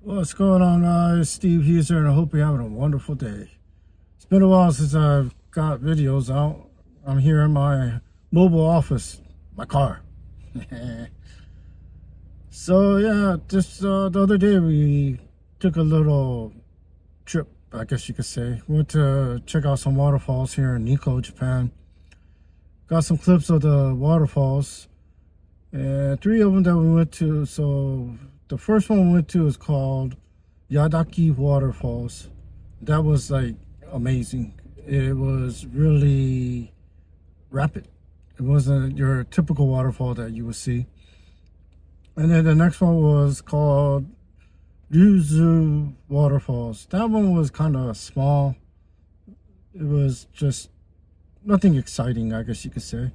What's going on, guys? Steve Hughes here, and I hope you're having a wonderful day. It's been a while since I've got videos out. I'm here in my mobile office, my car. So yeah, just the other day we took a little trip, I guess you could say. Went to check out some waterfalls here in Nikko, Japan. Got some clips of the waterfalls, and 3 of them that we went to. So the first one we went to is called Yudaki Waterfalls. That was like amazing. It was really rapid. It wasn't your typical waterfall that you would see. And then the next one was called Ryuzu Waterfalls. That one was kind of small. It was just nothing exciting, I guess you could say.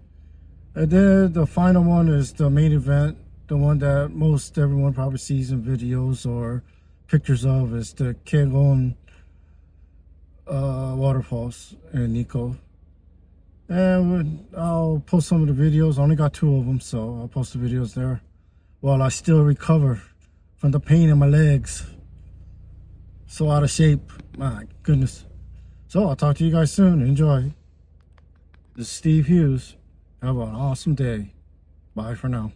And then the final one is the main event, the one that most everyone probably sees in videos or pictures of, is the Kegon Waterfalls in Nikko. And I'll post some of the videos. I only got 2 of them, so I'll post the videos there while I still recover from the pain in my legs. So out of shape, my goodness. So I'll talk to you guys soon. Enjoy. This is Steve Hughes. Have an awesome day. Bye for now.